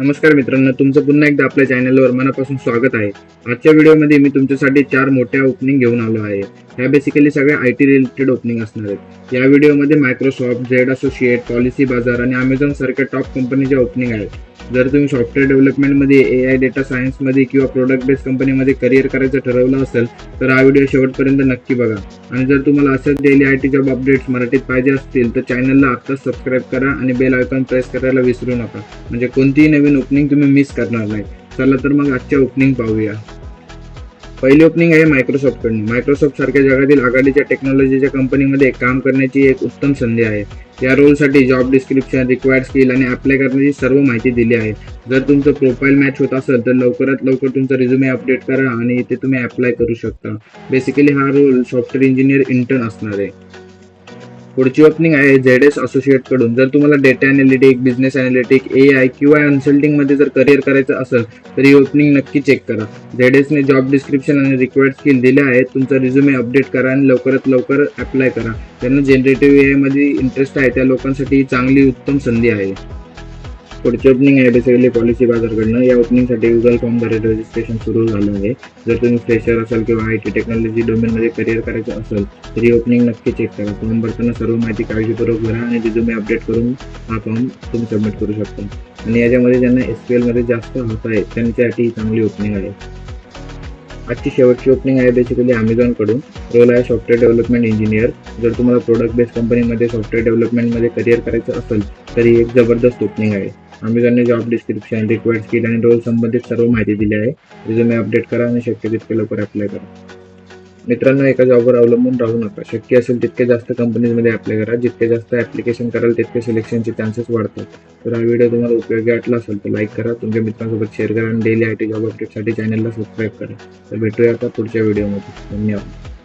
नमस्कार मित्रांनो, तुमचं पुन्हा एकदा आपल्या चॅनलवर मनापासून स्वागत आहे. आजच्या व्हिडिओमध्ये मी तुमच्यासाठी 4 मोठ्या ओपनिंग घेऊन आलो आहे. ह्या बेसिकली सगळ्या IT रिलेटेड ओपनिंग असणार आहेत. या व्हिडिओमध्ये मायक्रोसॉफ्ट, झेड असोसिएट, पॉलिसी बाजार आणि Amazon सारख्या टॉप कंपनीच्या ओपनिंग आहेत. जर तुम्ही सॉफ्टवेअर डेव्हलपमेंटमध्ये, AI, डेटा सायन्समध्ये किंवा प्रोडक्ट बेस्ड कंपनीमध्ये करिअर करायचं ठरवलं असेल तर हा व्हिडिओ शेवटपर्यंत नक्की बघा. आणि जर तुम्हाला असंच डेली IT जॉब अपडेट्स मराठीत पाहिजे असतील तर चॅनलला आत्ताच सबस्क्राईब करा आणि बेल आयकॉन प्रेस करायला विसरू नका, म्हणजे कोणतीही नवीन ओपनिंग तुम्ही मिस करणार नाही. चला तर मग आजच्या ओपनिंग पाहूया. पहिली ओपनिंग आहे मायक्रोसॉफ्टकडून. मायक्रोसॉफ्ट सारख्या जगातील आघाडीच्या टेक्नॉलॉजीच्या कंपनीमध्ये काम करण्याची एक उत्तम संधी आहे. या रोलसाठी जॉब डिस्क्रिप्शन, रिक्वायर्ड स्किल आणि अप्लाय करण्याची सर्व माहिती दिली आहे. जर तुमचं प्रोफाईल मॅच होत असेल तर लवकरात लवकर तुमचा रिझ्युमे अपडेट करा आणि इथे तुम्ही अप्लाय करू शकता. बेसिकली हा रोल सॉफ्टवेअर इंजिनियर इंटर्न असणार आहे. पुढची ओपनिंग आहे ZS असोसिएट कडून. जर तुम्हाला डेटा अॅनालिटिक, बिझनेस अॅनालिटिक, AI किंवा कन्सल्टिंग मध्ये जर करिअर करायचं असेल तर ही ओपनिंग नक्की चेक करा. ZS ने जॉब डिस्क्रिप्शन आणि रिक्वायर्ड स्किल दिले आहेत. तुमचा रिझ्युमे अपडेट करा आणि लवकरात लवकर अप्लाय करा. ज्यांना जनरेटिव्ह AI मध्ये इंटरेस्ट आहे त्या लोकांसाठी ही चांगली उत्तम संधी आहे. पुढची ओपनिंग आहे बेसिकली पॉलिसी बाजारकडनं. या ओपनिंगसाठी गुगल फॉर्मद्वारे रजिस्ट्रेशन सुरू झालं आहे. जर तुम्ही फ्रेशर असाल किंवा IT टेक्नॉलॉजी डोमेनमध्ये करिअर करायचं असेल तर ही ओपनिंग नक्की चेक करा. फॉर्म भरताना सर्व माहिती काळजीपूर्वक भरा आणि रिझ्युमे अपडेट करून हा फॉर्म तुम्ही सबमिट करू शकता. आणि याच्यामध्ये ज्यांना SQL मध्ये जास्त होत आहे त्यांच्यासाठी ही चांगली ओपनिंग आहे. आजची शेवटची ओपनिंग आहे बेसिकली Amazon कडून. रोल आहे सॉफ्टवेअर डेव्हलपमेंट इंजिनियर. जर तुम्हाला प्रोडक्ट बेस्ड कंपनीमध्ये सॉफ्टवेअर डेव्हलपमेंटमध्ये करिअर करायचं असेल तर ही एक जबरदस्त ओपनिंग आहे. Amazonने जॉब डिस्क्रिप्शन, रिक्वायर्ड स्किल आणि रोल संबंधित सर्व माहिती दिली आहे. रिझ्युमे अपडेट करा आणि शक्य तितके लवकर अप्लाय करा. मित्रांनो, एका जॉबवर अवलंबून राहू नका. शक्य असेल तितके जास्त कंपनीजमध्ये अप्लाय करा. जितके जास्त ॲप्लिकेशन कराल तितके सिलेक्शनचे चान्सेस वाढतात. तर हा व्हिडिओ तुम्हाला उपयोगी वाटला असेल तर लाईक करा, तुमच्या मित्रांसोबत शेअर करा आणि डेली IT जॉब अपडेटसाठी चॅनलला सबस्क्राईब करा. तर भेटूया आता पुढच्या व्हिडिओमध्ये. धन्यवाद.